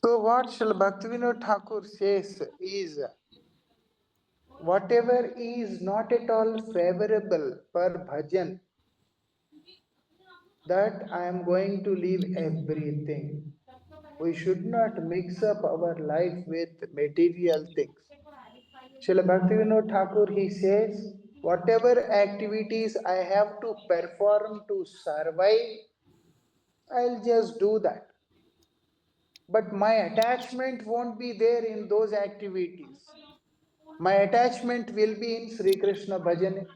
So what Srila Bhaktivinoda Thakur says is, whatever is not at all favorable for bhajan, that I am going to leave everything. We should not mix up our life with material things. Srila Bhaktivinoda Thakur, he says, whatever activities I have to perform to survive, I'll just do that. But my attachment won't be there in those activities. My attachment will be in Sri Krishna Bhajan.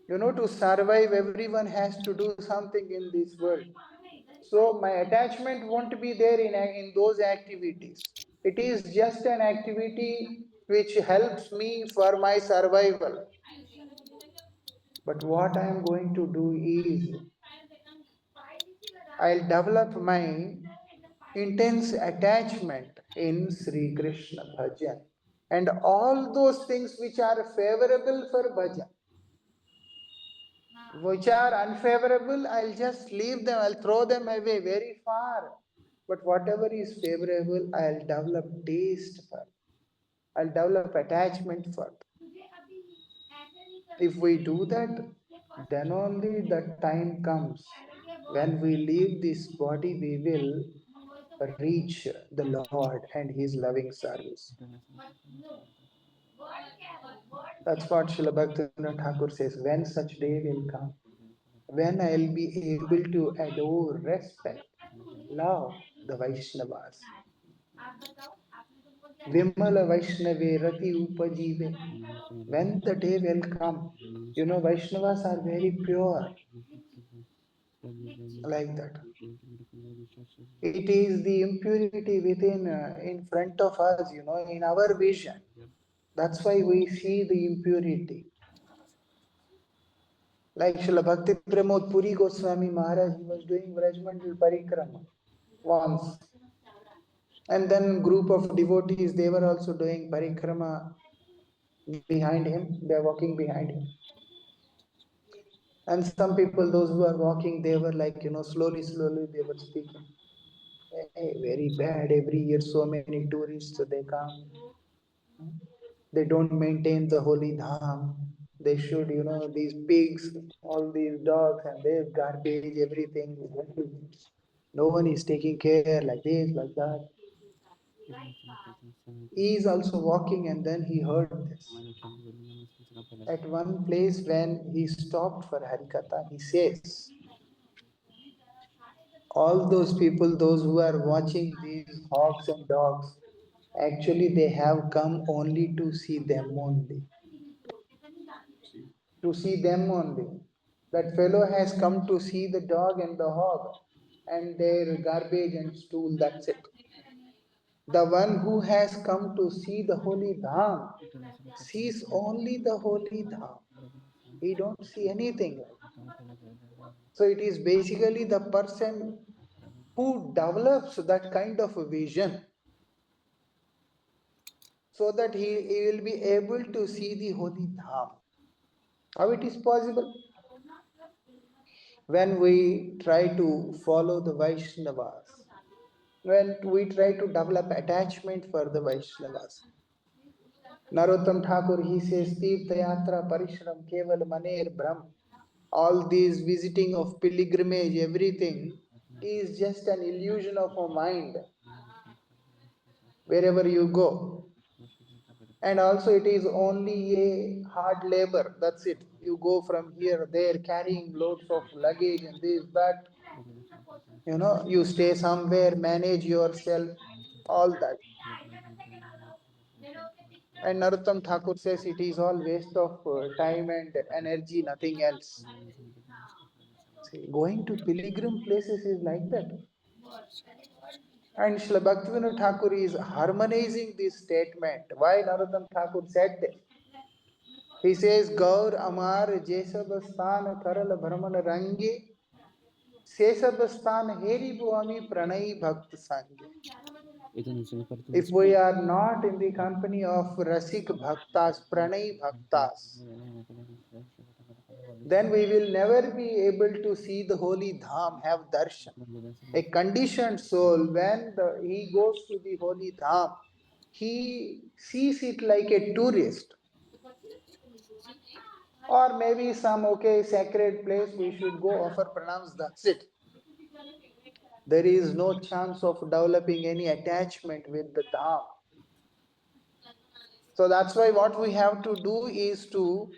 To survive, everyone has to do something in this world. So my attachment won't be there in those activities. It is just an activity which helps me for my survival. But what I am going to do is, I'll develop my intense attachment in Sri Krishna Bhajan. And all those things which are favorable for bhajan, which are unfavorable, I'll just leave them, I'll throw them away very far. But whatever is favorable, I'll develop taste for, I'll develop attachment for. If we do that, then only the time comes when we leave this body, we will reach the Lord and His loving service. That's what Srila Bhaktivinoda Thakur says. When such day will come, when I'll be able to adore, respect, love the Vaishnavas. Vimala Vaishnave Rati Upajive. When the day will come, Vaishnavas are very pure, like that. It is the impurity within, in front of us, in our vision. That's why we see the impurity. Like Srila Bhakti Pramod Puri Goswami Maharaj, he was doing Vrajmandal Parikrama once. And then group of devotees, they were also doing Parikrama behind him. They are walking behind him. And some people, those who are walking, they were like, slowly, slowly they were speaking. Hey, very bad. Every year so many tourists, they come. They don't maintain the holy dham. They should, these pigs, all these dogs and their garbage, everything. No one is taking care like this, like that. He is also walking and then he heard this. At one place when he stopped for Harikatha, he says, all those people, those who are watching these hogs and dogs, actually they have come only to see them only. To see them only. That fellow has come to see the dog and the hog and their garbage and stool, that's it. The one who has come to see the holy dham sees only the holy dham. He don't see anything. So it is basically the person who develops that kind of a vision, so that he will be able to see the holy dham. How it is possible? When we try to follow the Vaishnavas, when we try to develop attachment for the Vaishnavas. Narottam Thakur, he says, Tirtha Yatra Parishram Keval Maner Brahm. All these visiting of pilgrimage, everything is just an illusion of a mind. Wherever you go. And also it is only a hard labor, that's it. You go from here, there, carrying loads of luggage and this, that. You stay somewhere, manage yourself, all that. And Narottam Thakur says it is all waste of time and energy, nothing else. See, going to pilgrim places is like that. And Srila Bhaktivinoda Thakur is harmonizing this statement. Why Narottam Thakur said this? He says, Gaur Amar Jesabastan Karal Brahman Rangi Sesabastan Heri Bhuami Pranai Bhakt Sange. If we are not in the company of Rasik Bhaktas, Pranay Bhaktas, then we will never be able to see the holy dham, have darshan. A conditioned soul, when he goes to the holy dham, he sees it like a tourist, or maybe some okay sacred place we should go offer pranams, that's it. There is no chance of developing any attachment with the dham. So that's why what we have to do is to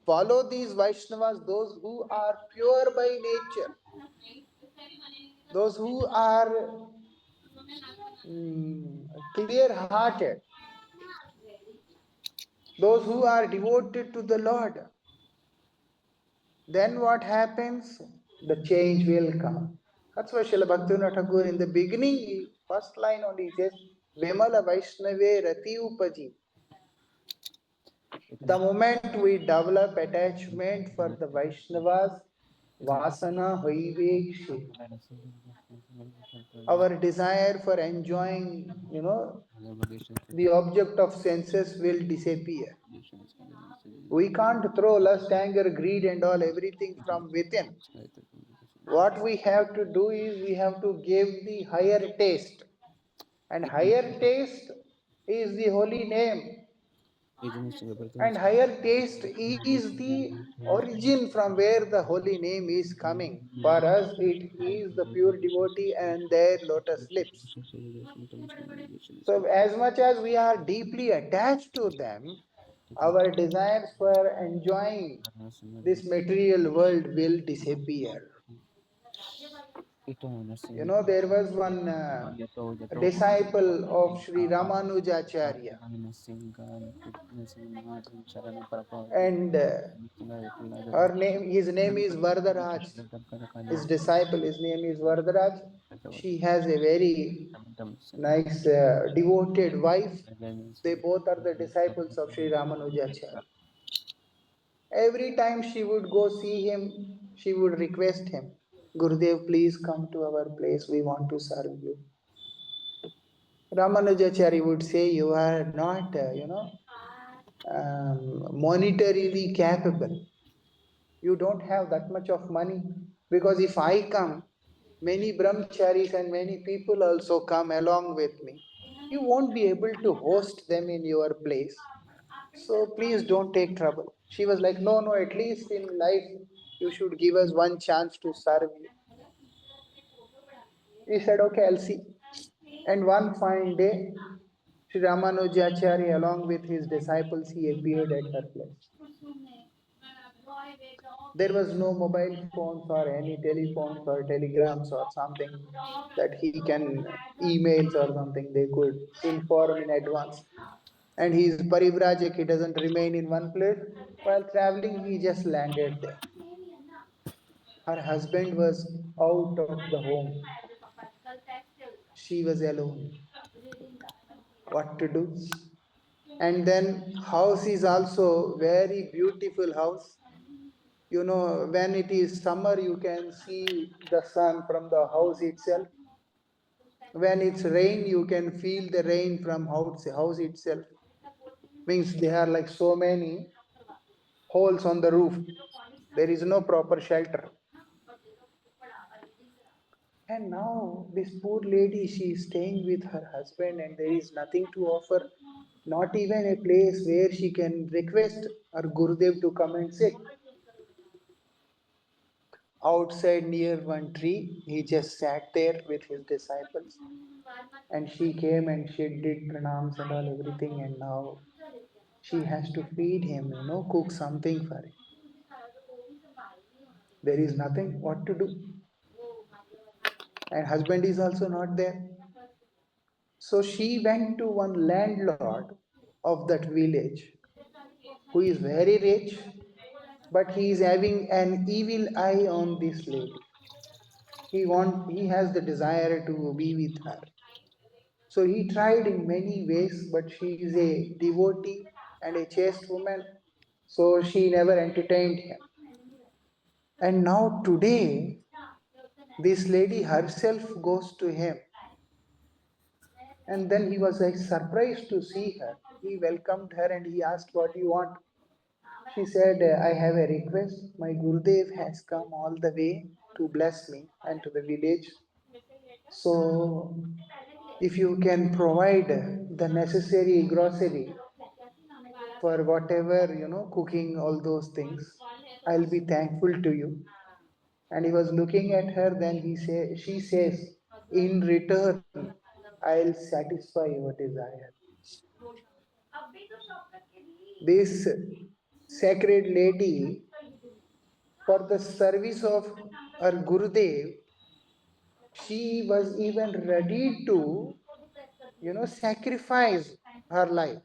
follow these Vaishnavas, those who are pure by nature, those who are clear hearted, those who are devoted to the Lord. Then what happens? The change will come. That's why Srila Bhaktivinoda Thakur in the beginning, first line only says, Vimala Vaishnave Rati Upaji. The moment we develop attachment for the Vaishnavas, Vasana Hoivekshi, our desire for enjoying, the object of senses will disappear. We can't throw lust, anger, greed and all everything from within. What we have to do is we have to give the higher taste. And higher taste is the holy name. And higher taste is the origin from where the holy name is coming. For us, it is the pure devotee and their lotus lips. So, as much as we are deeply attached to them, our desires for enjoying this material world will disappear. There was one disciple of Sri Ramanujacharya, and his name is Varadaraj. His disciple, his name is Varadaraj. She has a very nice devoted wife. They both are the disciples of Sri Ramanujacharya. Every time she would go see him, she would request him, Gurudev, please come to our place, we want to serve you. Ramanujacharya would say, you are not, monetarily capable. You don't have that much of money. Because if I come, many brahmacharis and many people also come along with me. You won't be able to host them in your place. So please don't take trouble. She was like, no, at least in life, you should give us one chance to serve you. He said, okay, I'll see. And one fine day, Sri Ramanujacharya, along with his disciples, he appeared at her place. There was no mobile phones or any telephones or telegrams or something that he can emails or something they could inform in advance. And he is parivrajak, he doesn't remain in one place. While traveling, he just landed there. Her husband was out of the home. She was alone. What to do? And then house is also very beautiful house. When it is summer, you can see the sun from the house itself. When it's rain, you can feel the rain from house itself. Means there are like so many holes on the roof. There is no proper shelter. And now this poor lady, she is staying with her husband and there is nothing to offer. Not even a place where she can request her Gurudev to come and sit. Outside near one tree, he just sat there with his disciples. And she came and she did pranams and all everything, and now she has to feed him, cook something for him. There is nothing what to do. And husband is also not there. So she went to one landlord of that village who is very rich, but he is having an evil eye on this lady. He has the desire to be with her. So he tried in many ways, but she is a devotee and a chaste woman, so she never entertained him. And now today, this lady herself goes to him. And then he was like surprised to see her. He welcomed her and he asked, what do you want? She said, I have a request. My Gurudev has come all the way to bless me and to the village. So, if you can provide the necessary grocery for whatever, cooking all those things, I'll be thankful to you. And he was looking at her, then she says, in return, I'll satisfy your desire. This sacred lady, for the service of her Gurudev, she was even ready to, sacrifice her life.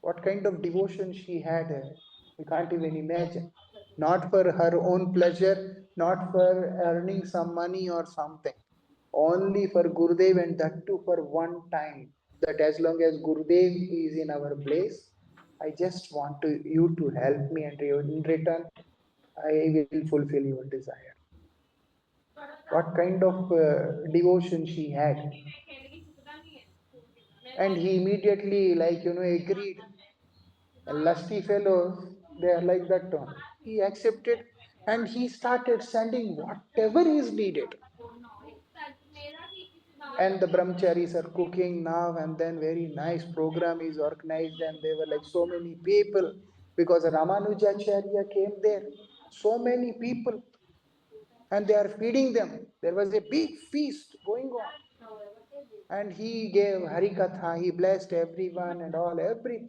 What kind of devotion she had, we can't even imagine. Not for her own pleasure, not for earning some money or something. Only for Gurudev, and that too for one time. That as long as Gurudev is in our place, I just want you to help me, and in return, I will fulfill your desire. What kind of devotion she had. And he immediately, agreed. Lusty fellows, they are like that one. He accepted and he started sending whatever is needed. And the brahmacharis are cooking now, and then very nice program is organized, and there were like so many people because Ramanujacharya came there. So many people, and they are feeding them. There was a big feast going on. And he gave Harikatha, he blessed everyone and all, everything.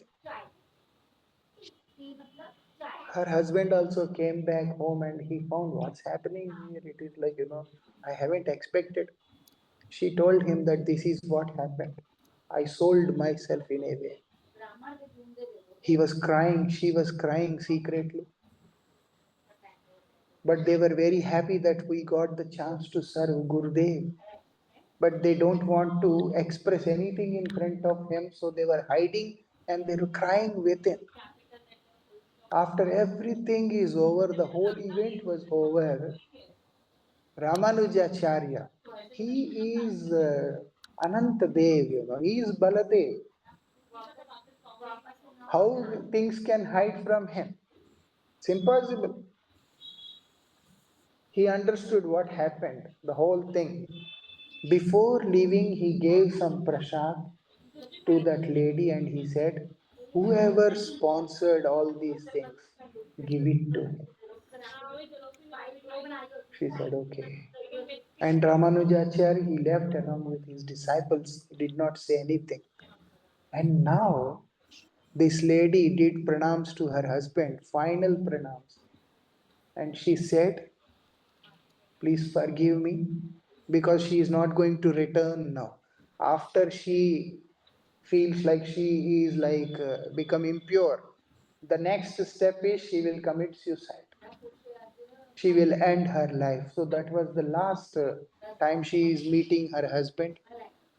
Her husband also came back home and he found what's happening here. It is like, I haven't expected. She told him that this is what happened. I sold myself in a way. He was crying, she was crying secretly. But they were very happy that we got the chance to serve Gurudev. But they don't want to express anything in front of him, so they were hiding and they were crying within. After everything is over, the whole event was over, Ramanujacharya, he is Anantadev, he is Baladev. How things can hide from him? It's impossible. He understood what happened, the whole thing. Before leaving, he gave some prasad to that lady and he said, whoever sponsored all these things, give it to him. She said, okay. And Ramanujacharya, he left along with his disciples, he did not say anything. And now, this lady did pranams to her husband, final pranams. And she said, please forgive me, because she is not going to return now. After she feels like she is become impure, the next step is she will commit suicide. She will end her life. So that was the last time she is meeting her husband.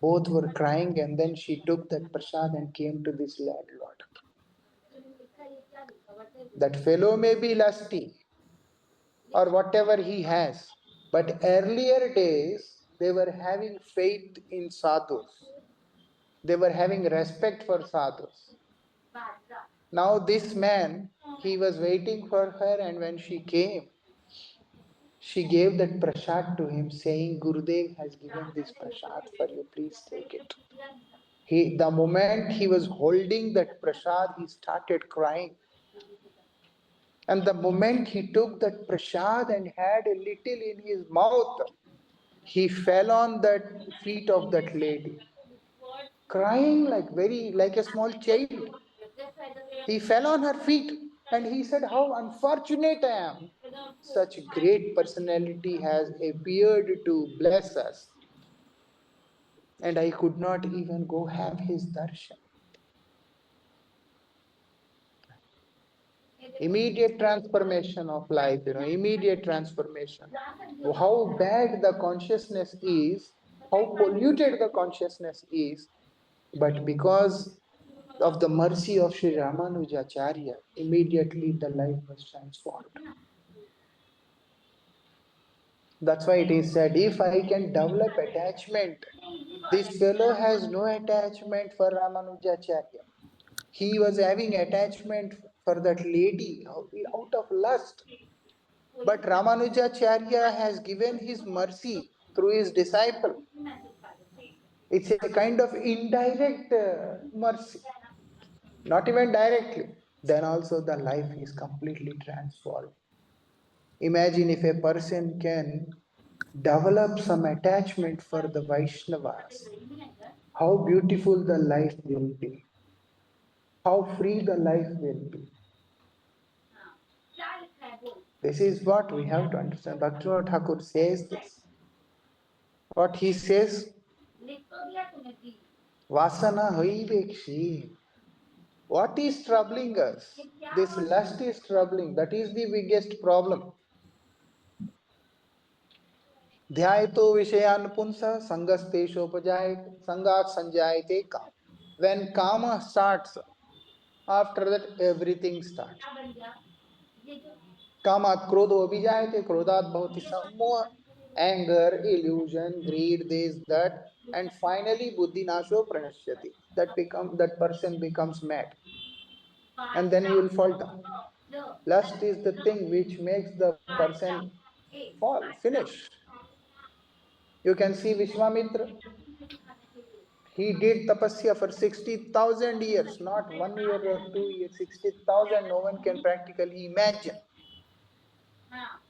Both were crying, and then she took that prasad and came to this landlord. That fellow may be lusty or whatever he has, but earlier days they were having faith in sadhus. They were having respect for sadhus. Now this man, he was waiting for her, and when she came, she gave that prasad to him, saying, Gurudev has given this prasad for you, please take it. The moment he was holding that prasad, he started crying. And the moment he took that prasad and had a little in his mouth, he fell on that feet of that lady, crying like a small child. He fell on her feet and he said, how unfortunate I am. Such great personality has appeared to bless us, and I could not even go have his darshan. Immediate transformation of life, immediate transformation. How bad the consciousness is, how polluted the consciousness is, but because of the mercy of Sri Ramanujacharya, immediately the life was transformed. That's why it is said, if I can develop attachment, this fellow has no attachment for Ramanujacharya. He was having attachment for that lady out of lust. But Ramanujacharya has given his mercy through his disciple. It's a kind of indirect mercy, not even directly. Then also the life is completely transformed. Imagine if a person can develop some attachment for the Vaishnavas, how beautiful the life will be, how free the life will be. This is what we have to understand. Bhaktivinoda Thakur says this. What he says, Vasana haivekshi. What is troubling us? This lust is troubling. That is the biggest problem. Dhyayato vishayan punsa sangasteshopajayate sangat sanjayate kam. When kama starts, after that everything starts. Kamat krodho abhijayate, krodhat bhavati sammoha, anger, illusion, greed, this, that, and finally buddhi nasho pranashyati. That person becomes mad, and then he will fall down. Lust is the thing which makes the person fall, finish. You can see Vishwamitra. He did tapasya for 60,000 years, not 1 year or 2 years, 60,000. No one can practically imagine.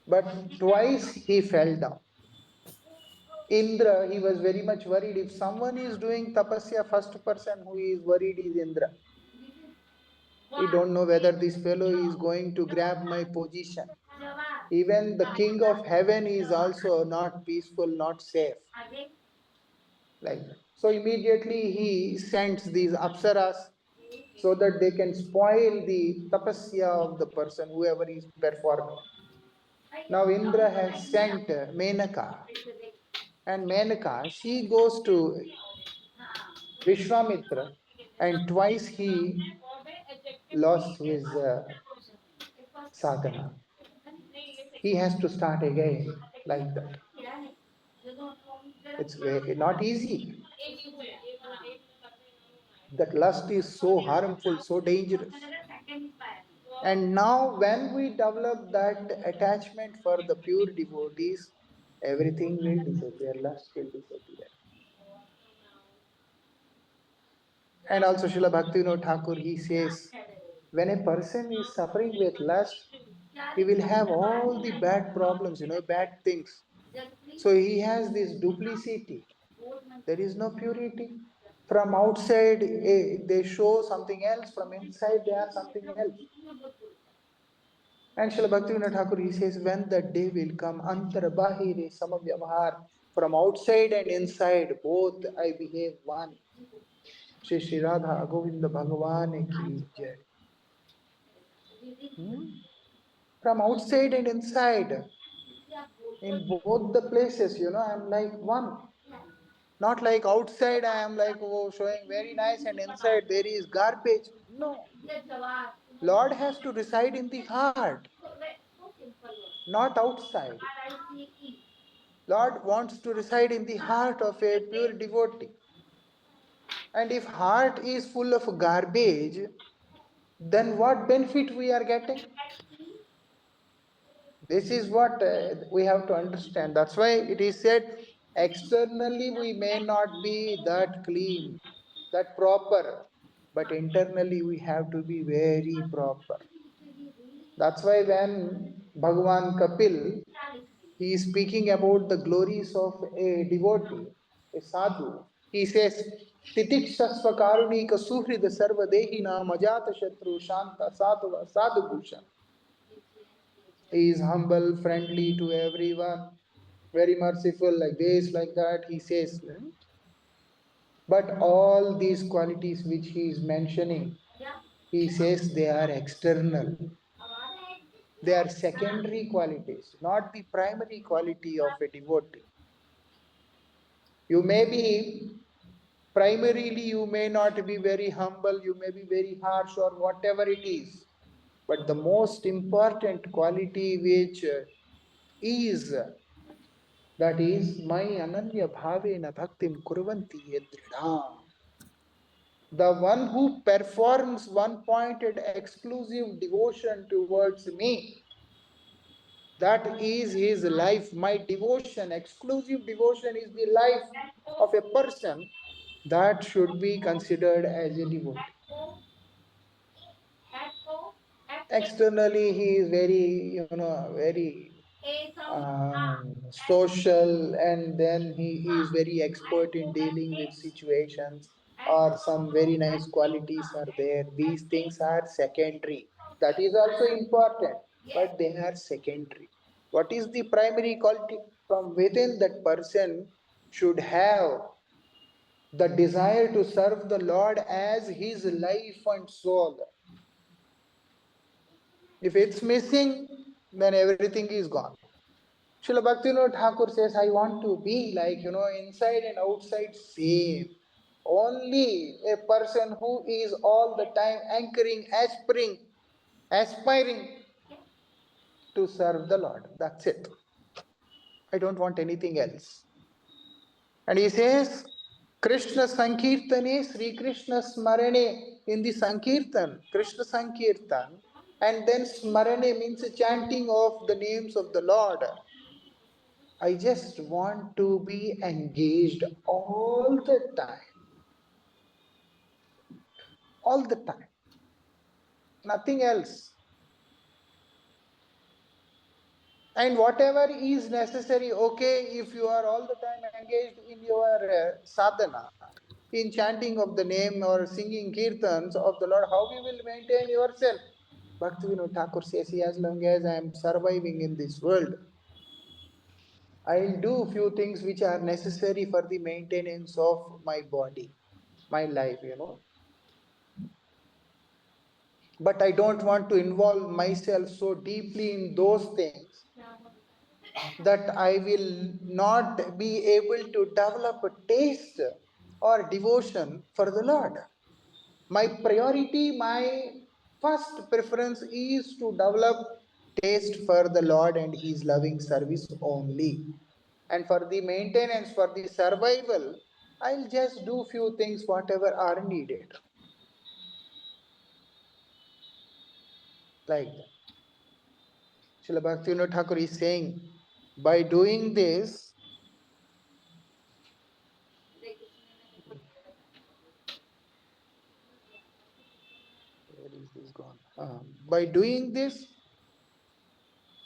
But twice he fell down. Indra, he was very much worried. If someone is doing tapasya, first person who is worried is Indra. We don't know whether this fellow is going to grab my position. Even the king of heaven is also not peaceful, not safe. Like that. So immediately he sends these apsaras so that they can spoil the tapasya of the person, whoever is performing. Now Indra has sent Menaka, and Menaka, she goes to Vishwamitra, and twice he lost his sadhana. He has to start again like that. It's not easy. That lust is so harmful, so dangerous. And now, when we develop that attachment for the pure devotees, everything will disappear, lust will disappear. And also, Srila Bhaktivinoda Thakur, he says, when a person is suffering with lust, he will have all the bad problems, bad things. So he has this duplicity. There is no purity. From outside, they show something else. From inside, they are something else. And Srila Bhaktivinoda Thakur, he says, when that day will come, antar bahire samavyavahar, from outside and inside, both I behave one. Shri Shri Radha Govinda Bhagavan ki jai. From outside and inside, in both the places, I am like one. Not like outside I am like showing very nice and inside there is garbage. No. Lord has to reside in the heart, not outside. Lord wants to reside in the heart of a pure devotee. And if heart is full of garbage, then what benefit we are getting? This is what we have to understand. That's why it is said, externally we may not be that clean, that proper, but internally we have to be very proper. That's why when Bhagavan Kapil, he is speaking about the glories of a devotee, a sadhu, he says, Titikshasva karunika suhrida sarva dehina majata shatru shanta sadhu bhushan. He is humble, friendly to everyone, very merciful, like this, like that, he says. But all these qualities which he is mentioning, he says they are external. They are secondary qualities, not the primary quality of a devotee. You may be, primarily, you may not be very humble, you may be very harsh, or whatever it is. But the most important quality which is that is my ananya bhavena bhaktim kurvanti yedridam. The one who performs one pointed exclusive devotion towards me, that is his life. My devotion, exclusive devotion, is the life of a person that should be considered as a devotee. Externally, he is very, very social, and then he is very expert in dealing with situations, or some very nice qualities are there. These things are secondary. That is also important, but they are secondary. What is the primary quality? From within, that person should have the desire to serve the Lord as his life and soul. If it's missing, then everything is gone. Srila Bhaktivinoda Thakur says, I want to be like, inside and outside same. Only a person who is all the time anchoring, aspiring to serve the Lord. That's it. I don't want anything else. And he says, Krishna Sankirtane, Sri Krishna Smarane. In the Sankirtan, Krishna Sankirtan, and then Smarane means chanting of the names of the Lord. I just want to be engaged all the time. All the time. Nothing else. And whatever is necessary, okay, if you are all the time engaged in your sadhana, in chanting of the name or singing kirtans of the Lord, how you will maintain yourself? Bhaktivinoda Thakur says, as long as I am surviving in this world, I'll do few things which are necessary for the maintenance of my body, my life. But I don't want to involve myself so deeply in those things that I will not be able to develop a taste or devotion for the Lord. My priority, my first preference is to develop taste for the Lord and His loving service only. And for the maintenance, for the survival, I'll just do few things whatever are needed. Like that. Srila Bhaktivinoda Thakur is saying, by doing this, where is this gone? By doing this,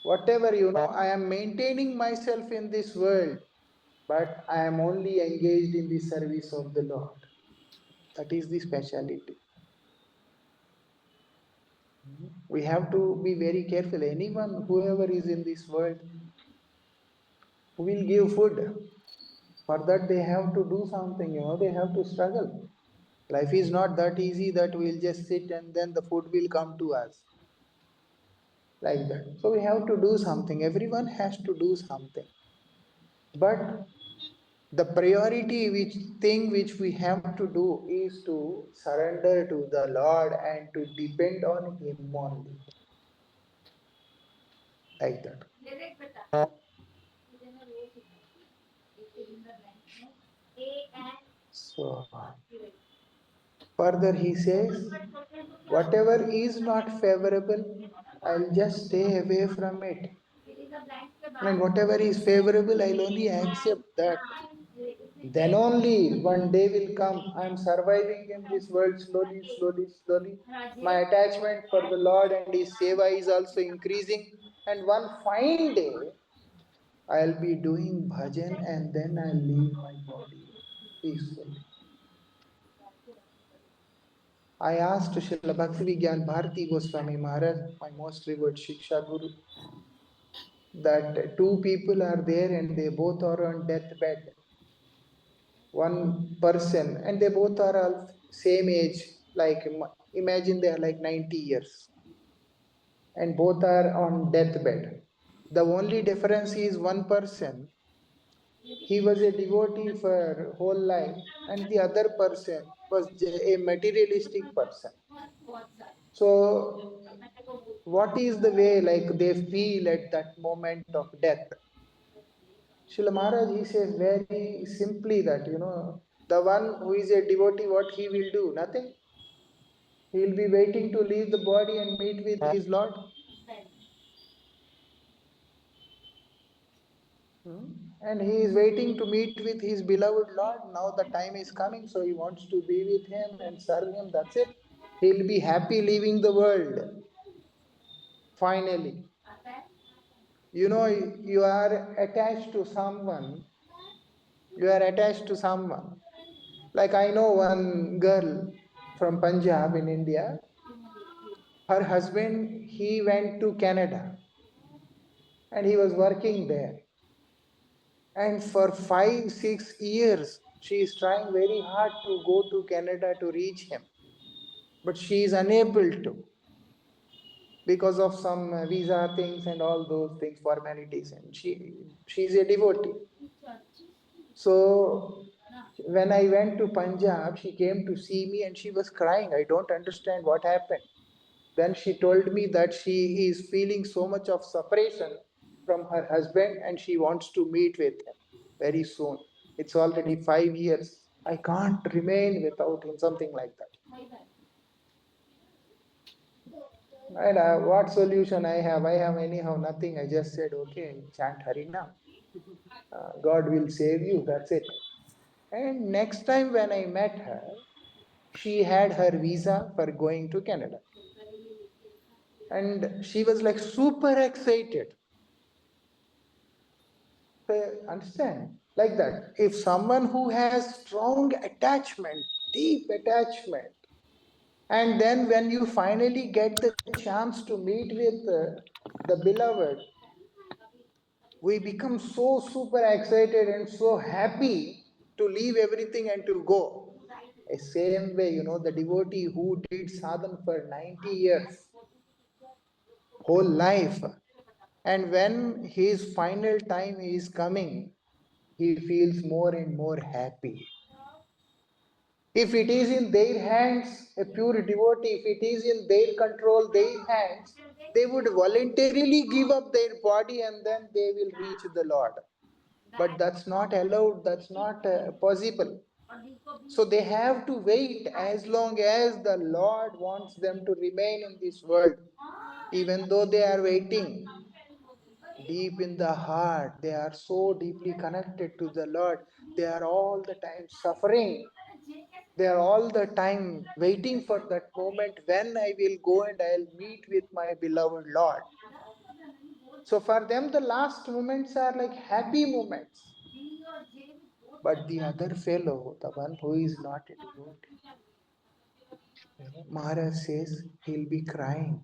whatever I am maintaining myself in this world, but I am only engaged in the service of the Lord. That is the speciality. We have to be very careful. Anyone, whoever is in this world, who will give food, for that they have to do something, they have to struggle. Life is not that easy that we'll just sit and then the food will come to us. Like that. So we have to do something. Everyone has to do something. But the priority which we have to do is to surrender to the Lord and to depend on Him only. Like that. So further he says, whatever is not favorable, I'll just stay away from it. And whatever is favorable, I'll only accept that. Then only one day will come. I am surviving in this world slowly, slowly, slowly. My attachment for the Lord and His seva is also increasing. And one fine day, I'll be doing bhajan and then I'll leave my body peacefully. I asked Srila Bhaktivigyan Bharati Goswami Maharaj, my most revered Shiksha Guru, that two people are there and they both are on deathbed. One person, and they both are all same age, like imagine they are like 90 years, and both are on deathbed. The only difference is one person, he was a devotee for whole life, and the other person was a materialistic person. So what is the way like they feel at that moment of death? Srila Maharaj, he says very simply that, The one who is a devotee, what he will do? Nothing. He will be waiting to leave the body and meet with his Lord. And he is waiting to meet with his beloved Lord. Now the time is coming, so he wants to be with him and serve him. That's it. He'll be happy leaving the world. Finally, you are attached to someone. You are attached to someone. Like I know one girl from Punjab in India. Her husband, he went to Canada and he was working there. And for 5 6 years, she is trying very hard to go to Canada to reach him. But she is unable to because of some visa things and all those things, formalities. And she is a devotee. So when I went to Punjab, she came to see me and she was crying. I don't understand what happened. Then she told me that she is feeling so much of separation from her husband and she wants to meet with him very soon. It's already 5 years. I can't remain without him, something like that. And what solution I have? I have anyhow nothing. I just said, okay, chant Harinam. God will save you. That's it. And next time when I met her, she had her visa for going to Canada. And she was like super excited. Understand? Like that. If someone who has strong attachment, deep attachment, and then when you finally get the chance to meet with the beloved, we become so super excited and so happy to leave everything and to go. A same way, the devotee who did sadhana for 90 years, whole life, and when his final time is coming, he feels more and more happy. If it is in their hands, a pure devotee, if it is in their control, their hands, they would voluntarily give up their body and then they will reach the Lord. But that's not allowed, that's not possible. So they have to wait as long as the Lord wants them to remain in this world. Even though they are waiting, deep in the heart, they are so deeply connected to the Lord. They are all the time suffering. They are all the time waiting for that moment when I will go and I'll meet with my beloved Lord. So for them, the last moments are like happy moments. But the other fellow, the one who is not a devotee, Maharaj says he'll be crying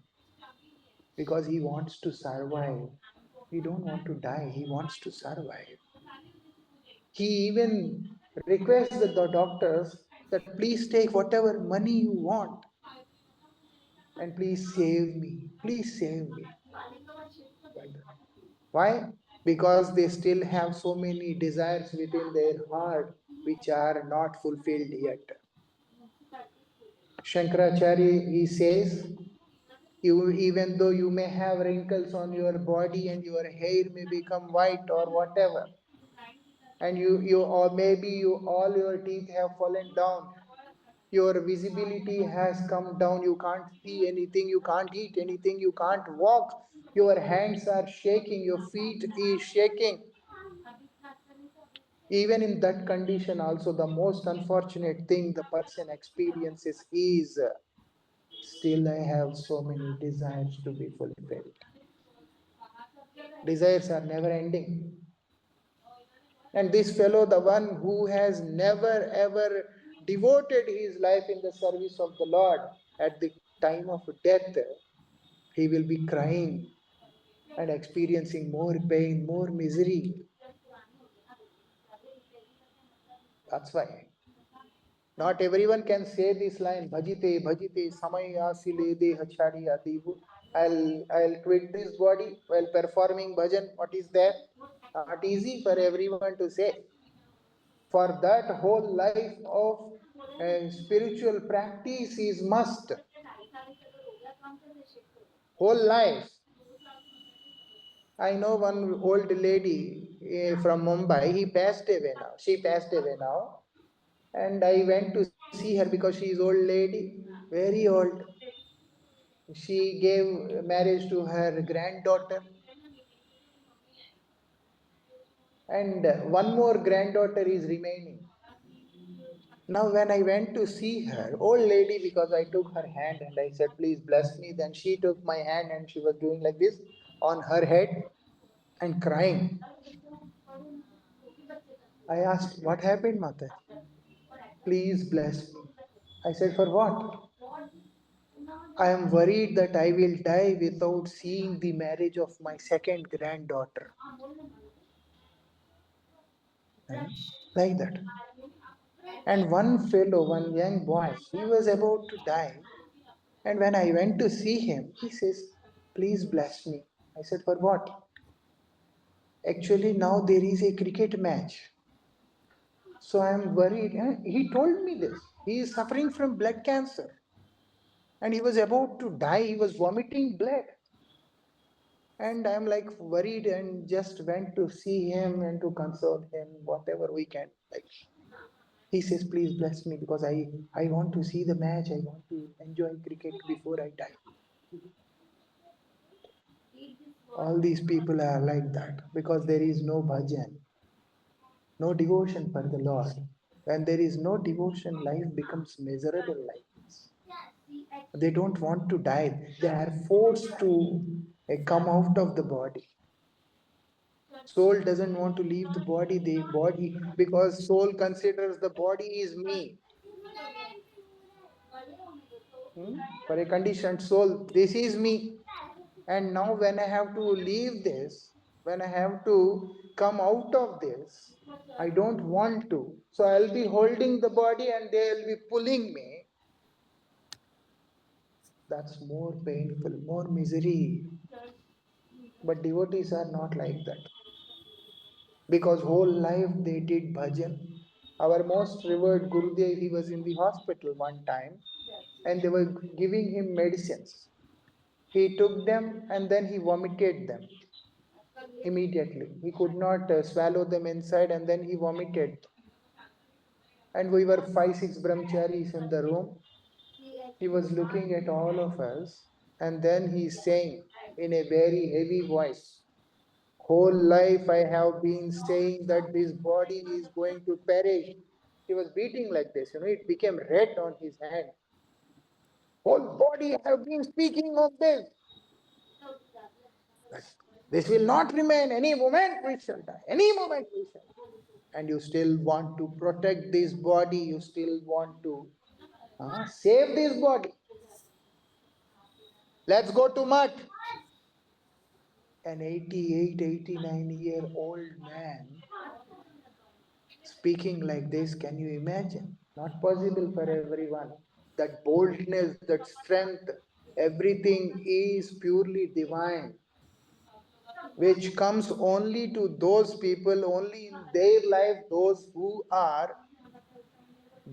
because he wants to survive. He don't want to die, he wants to survive. He even requests the doctors that please take whatever money you want and please save me. Please save me. Why? Because they still have so many desires within their heart which are not fulfilled yet. Shankaracharya, he says, even though you may have wrinkles on your body and your hair may become white or whatever, and you or maybe you all your teeth have fallen down, your visibility has come down, you can't see anything, you can't eat anything, you can't walk, your hands are shaking, your feet is shaking. Even in that condition also, the most unfortunate thing the person experiences is still I have so many desires to be fulfilled. Desires are never ending. And this fellow, the one who has never ever devoted his life in the service of the Lord, at the time of death, he will be crying and experiencing more pain, more misery. That's why. Not everyone can say this line, bhajite, bhajite, samayasile deha chadi adivu. I'll quit this body while performing bhajan. What is that? Not easy for everyone to say. For that, whole life of spiritual practice is must. Whole life. I know one old lady from Mumbai. He passed away now. She passed away now. And I went to see her because she is old lady, very old. She gave marriage to her granddaughter, and one more granddaughter is remaining. Now, when I went to see her, old lady, because I took her hand and I said, please bless me, then she took my hand and she was doing like this on her head and crying. I asked, what happened, Mata? Please bless me. I said, for what? I am worried that I will die without seeing the marriage of my second granddaughter. Like that. And one young boy, he was about to die. And when I went to see him, he says, please bless me. I said, for what? Actually, now there is a cricket match. So I am worried. And he told me this. He is suffering from blood cancer. And he was about to die. He was vomiting blood. And I'm like worried and just went to see him and to console him, whatever we can. Like he says, please bless me because I want to see the match. I want to enjoy cricket before I die. All these people are like that because there is no bhajan, no devotion for the Lord. When there is no devotion, life becomes miserable like this. They don't want to die. They are forced to come out of the body. Soul doesn't want to leave the body, because soul considers the body is me. For a conditioned soul, this is me. And now when I have to leave this, when I have to come out of this, I don't want to. So I'll be holding the body and they'll be pulling me. That's more painful, more misery. But devotees are not like that. Because whole life they did bhajan. Our most revered Gurudev, he was in the hospital one time and they were giving him medicines. He took them and then he vomited them immediately. He could not swallow them inside and then he vomited. And we were 5, 6 brahmacharis in the room. He was looking at all of us and then he sang in a very heavy voice, whole life I have been saying that this body is going to perish. He was beating like this, it became red on his hand. Whole body I have been speaking of this. This will not remain. Any moment we shall die. Any moment we shall die. And you still want to protect this body. You still want to save this body. Let's go to Mutt. An 88, 89-year-old man speaking like this, can you imagine? Not possible for everyone. That boldness, that strength, everything is purely divine, which comes only to those people, only in their life, those who are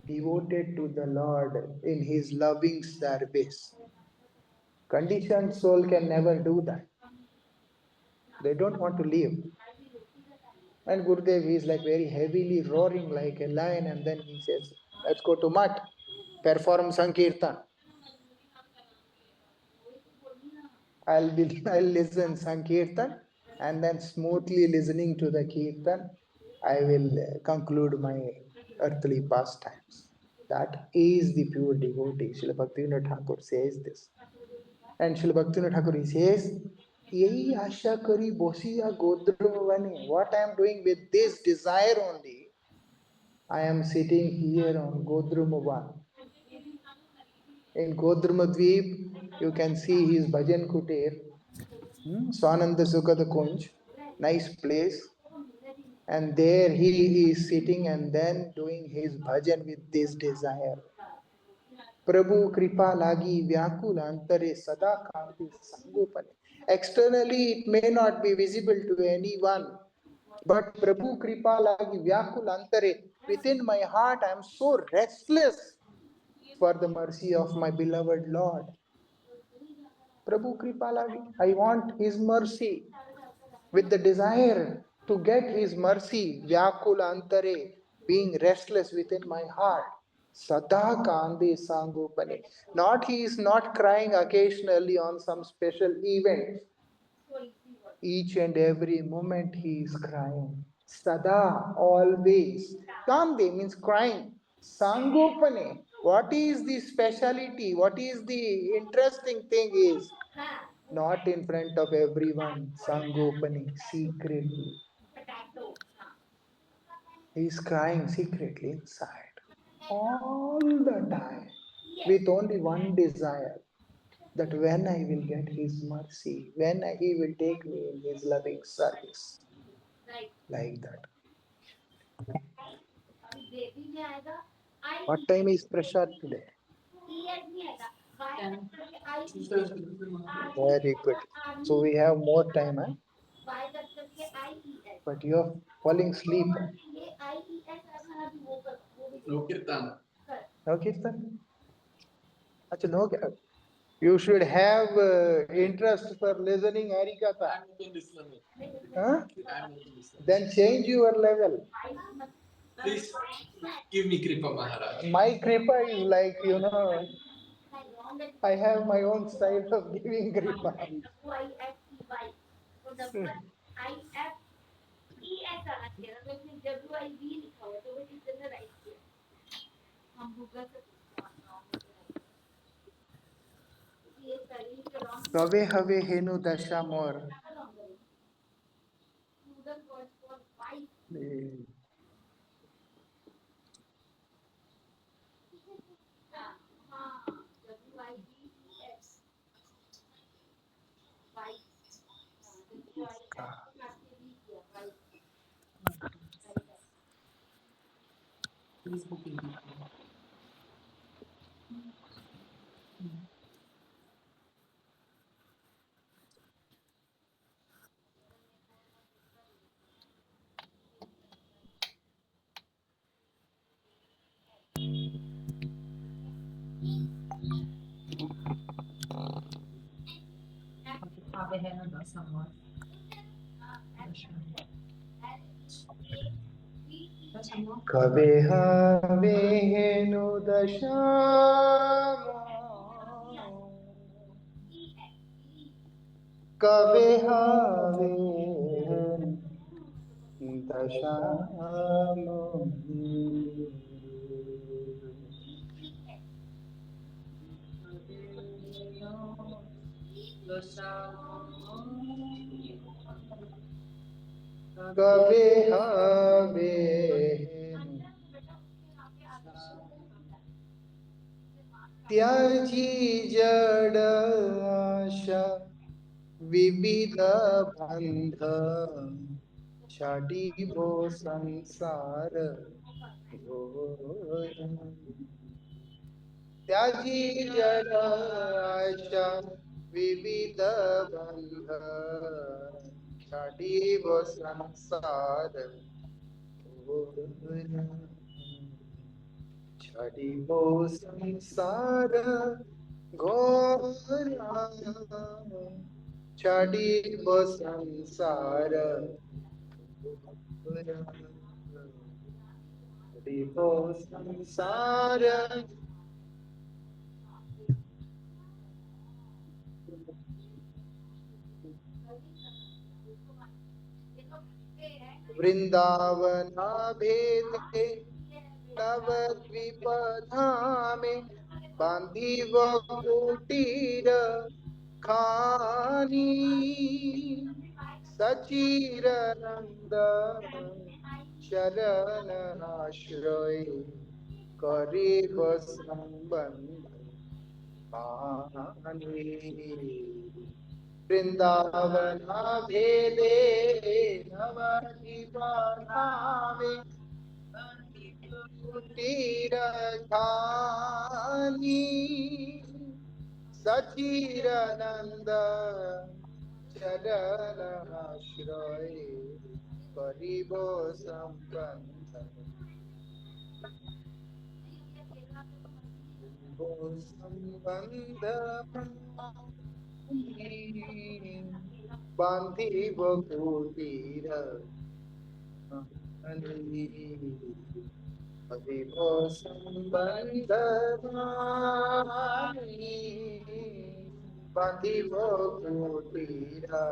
devoted to the Lord in His loving service. Conditioned soul can never do that. They don't want to live. And Gurudev is like very heavily roaring like a lion, and then he says, let's go to Mutt, perform Sankirtan. I'll listen Sankirtan, and then smoothly listening to the Kirtan, I will conclude my earthly pastimes. That is the pure devotee. Srila Bhaktivinoda Thakur says this. And Srila Bhaktivinoda Thakur he says, Yehi asha kari bosiya godruvane. What I am doing with this desire only, I am sitting here on Godrumavan. In Godrumadweep, you can see his bhajan kutir, Swananda Sukada Kunj, nice place. And there he is sitting and then doing his bhajan with this desire. Prabhu Kripa Lagi Vyakul Antare Sada Kanti Sangopane. Externally, it may not be visible to anyone, but Prabhu Kripa Lagi Vyakul Antare, within my heart, I am so restless for the mercy of my beloved Lord. Prabhu Kripa Lagi, I want His mercy with the desire to get His mercy, Vyakul Antare, being restless within my heart. Sada Kandi Sangupane. Not he is not crying occasionally on some special event. Each and every moment he is crying. Sada, always. Kande means crying. Sangopane. What is the speciality? What is the interesting thing is not in front of everyone. Sangopane, secretly. He is crying secretly inside. All the time. With only one desire that when I will get his mercy, when he will take me in his loving service. Like that. What time is Prashad today? Very good. So we have more time, huh? But you're falling asleep. No kirtan. No kirtan? Achha, no. You should have interest for listening Harikatha. Huh? Then change your level. Please give me Kripa Maharaj. My Kripa is like, I have my own style of giving Kripa. कवे हवे हेनु दशा मोर कवे हवे हेनु दशा कवे हवे दशा कवे हवे त्याजी जड आशा विविध बंध छाडिबो संसार घोर त्याजी जड आशा विविध बंध छाडिबो संसार घोर छाडिबो संसार घोर छाडिबो संसार छाडिबो संसार वृंदावना भेदे नवद्वीप धामे बांधीव कुटीर खानी सचीर नंद शरण आश्रय करीब संबंध पानी वृंदावना भेदे नवद्वीप धामे कुटीर खानी सचीर नंद चरण आश्रय करीब संबंध संबंध बांधिब कुटीर अभिभो संबंध मानी बांधिबो कुटीरा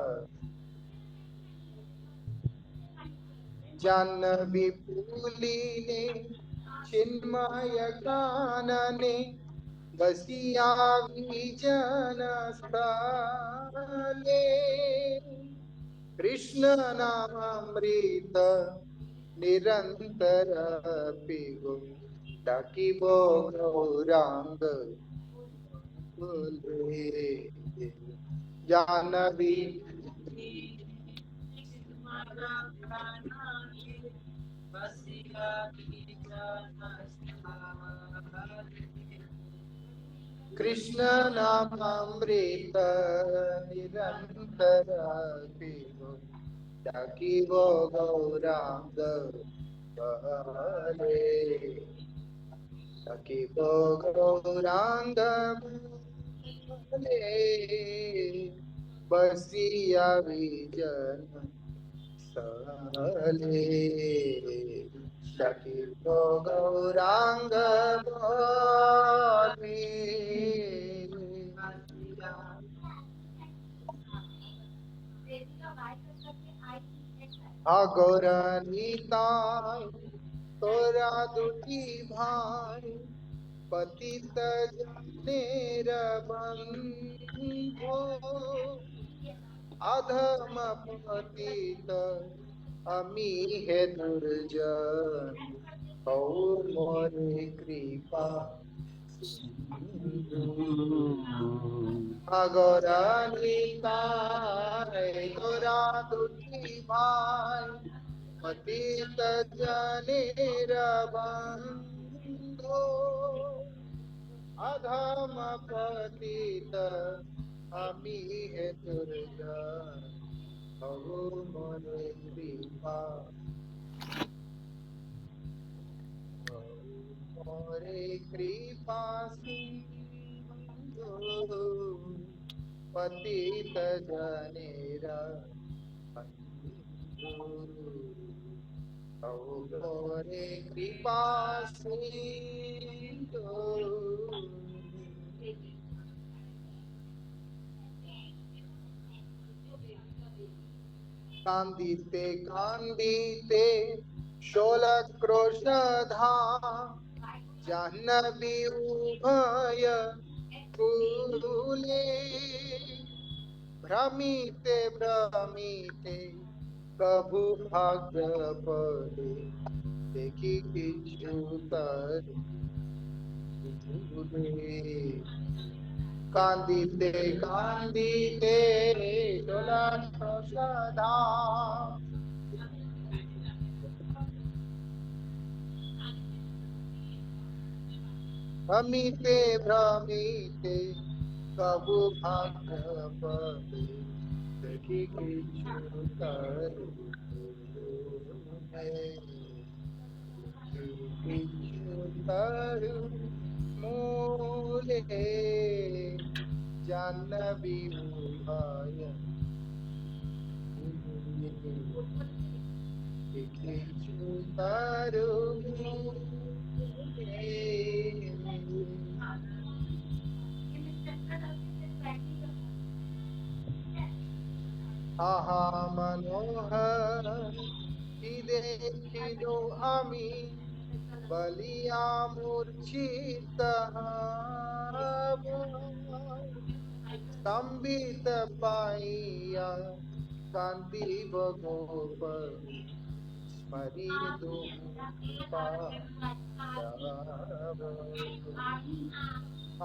जाह्नवी पुलिने चिन्मय कानने बसिया विजन स्थले कृष्ण नामामृत निरंतर पिबो डाकिबो गौरांग बोले जानवी कृष्ण नामामृत निरंतर पिबो डाकिबो गौरांग बले डाकिबो गौरांग बले बसिया विजन स्थले डाकिबो गौरांग बले अगोर निताय तोरा दुखी भाई पतित जनेर बंधो अधम पतित अमी है दुर्जन और मोरे कृपा अगोरा निताय तोरा दुखी भाई पतित जनेर बंधो अधम पतित अमी है दुर्जन भवो मोरे कृपा मोरे कृपा सिंधु पतित जनेरा मोरे कृपा सिंधु कांदिते कांदिते शोलक्रोशधा जाह्नवी उभय कूले भ्रमिते भ्रमिते कभु भाग्य पड़े देखी किछुतर कांदिते कांदिते शोलक्रोशधा भ्रमिते भ्रमिते कबू भाग्य पड़े देखी किछुतर किछुतर मूले जाह्नवी उभय किछुतर मूले आहा मनोहर কি দেখিল আমি বলিয়া মূর্ছিত হব স্তম্ভিত পাইয়া কান্দিব গোপতি স্মরি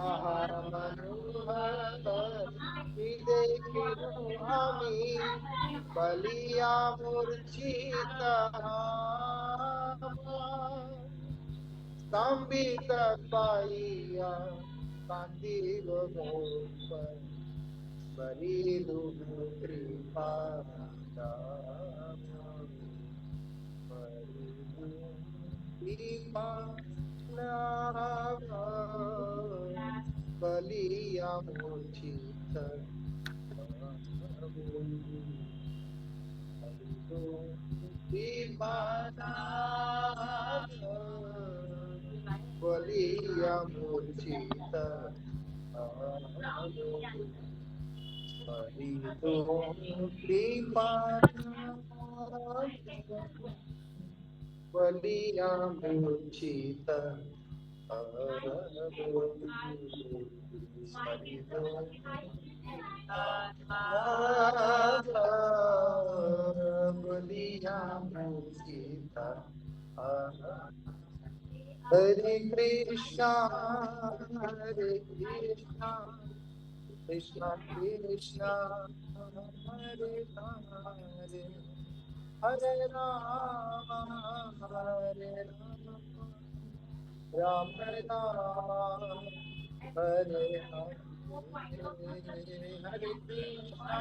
আহা মনোহর কি দেখিল আমি বলিয়া মূর্ছিত স্তম্ভিত পাইয়া কান্দিব গোপতি স্মরি কৃপা कृपा बलिया मूर्छित बलिया मूर्छित स्मरितो कृपानाथ बलिया मूर्छित स्मरितो बलिया मूर्छित हरे कृष्णा कृष्णा कृष्णा हरे हरे हरे राम राम राम हरे हरे हरे कृष्णा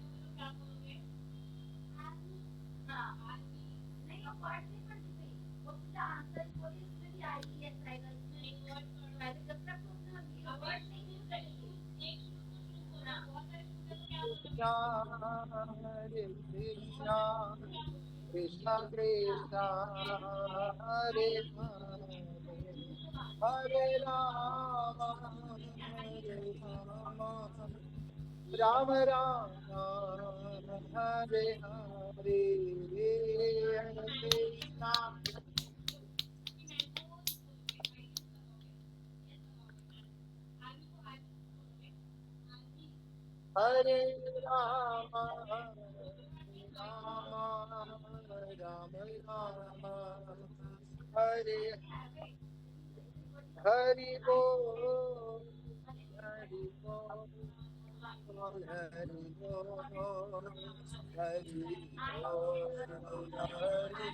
कृष्णा हरे कृष्णा कृष्णा कृष्णा हरे हरे हरे राम राम राम हरे हरे हरे कृष्णा हरे राम राम राम हरे हरि बोल हरि बोल हरि बोल हरि बोल हरि बोल हरि बोल हरि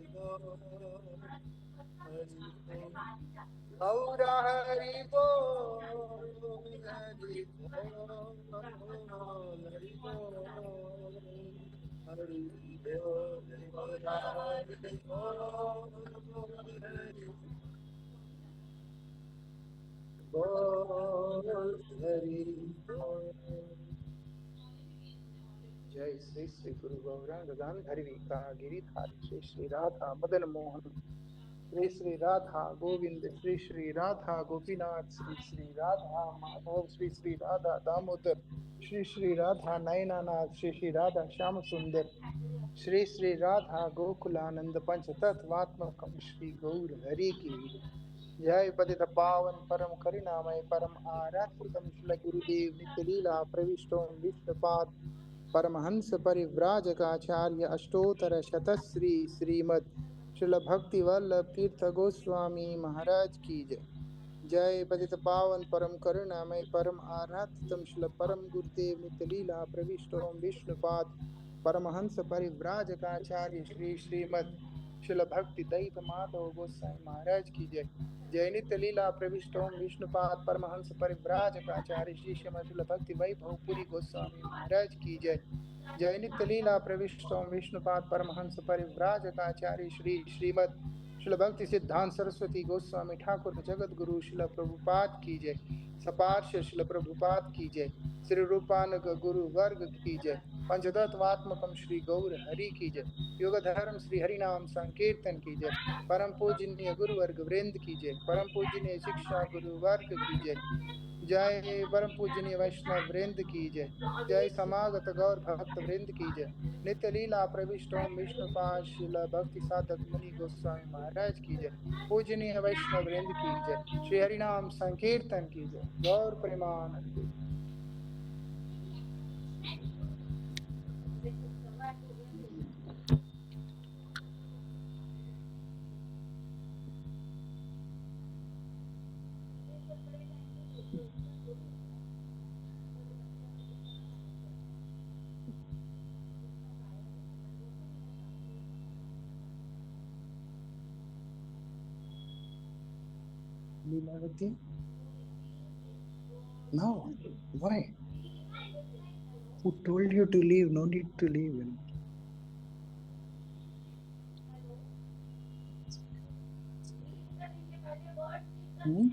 बोल और हरि बोल हरि बोल हरि बोल हरि बोल हरि बोल हरि बोल हरि बोल। जय श्री श्री गुरु गौरांग गांधारी गिरिधारी श्री श्री राधा मदन मोहन श्री श्री राधा गोविंद श्री श्री राधा गोपीनाथ श्री श्री राधा माधव श्री श्री राधा दामोदर श्री श्री राधा नयनानाथ श्री श्री राधा श्याम सुंदर श्री श्री राधा गोकुलानंद पंच तत्वात्मकम श्री गौर हरि की जय पतित पावन परम करुणामय परम आराध्यतम श्री गुरुदेव नित्य लीला प्रविष्टो विष्णुपाद परमहंस परिव्राजकाचार्य अष्टोत्तर शतश्री श्रीमद श्रील भक्ति वल्लभ तीर्थ गोस्वामी महाराज की जय। जय पतित पावन परम करुणामय परम आराध्यतम श्रील परम गुरुदेव नित्य लीला प्रविष्टो विष्णुपाद परमहंस परिव्राजकाचार्य श्री श्रीमद श्रील भक्ति दैत माधव गोस्वामी महाराज की जय। जय नित्य लीला प्रविष्टो विष्णुपाद परमहंस परिव्राजकाचार्य श्री श्रीमद श्रील भक्ति वैभवपुरी गोस्वामी महाराज की जय। जय नित्य लीला प्रविष्टो विष्णुपाद परमहंस परिव्राजकाचार्य श्री श्रीमद श्रील भक्ति सिद्धांत सरस्वती गोस्वामी ठाकुर जगत गुरु श्रील प्रभुपाद की जय। सपार्श श्रील प्रभुपाद की जय। श्री रूपानग गुरु वर्ग की जय। पंचतत्वात्मकम श्री गौर हरि की जय। युग धर्म श्री हरि नाम संकीर्तन की जय। परम पूजनीय गुरु वर्ग वृंद की जय। परम पूजनीय शिक्षा गुरु वर्ग की जय। जय परम पूजनीय वैष्णव वृंद की जय। जय समागत गौर भक्त वृंद की जय। नित्य लीला प्रविष्टो विष्णुपाद शिला भक्ति साधक मुनि गोस्वामी महाराज की जय। पूजनीय वैष्णव वृंद की जय। श्री हरिनाम संकीर्तन की जय। गौर Premanand. Leelavati? No. Why? Who told you to leave? No need to leave. Hmm?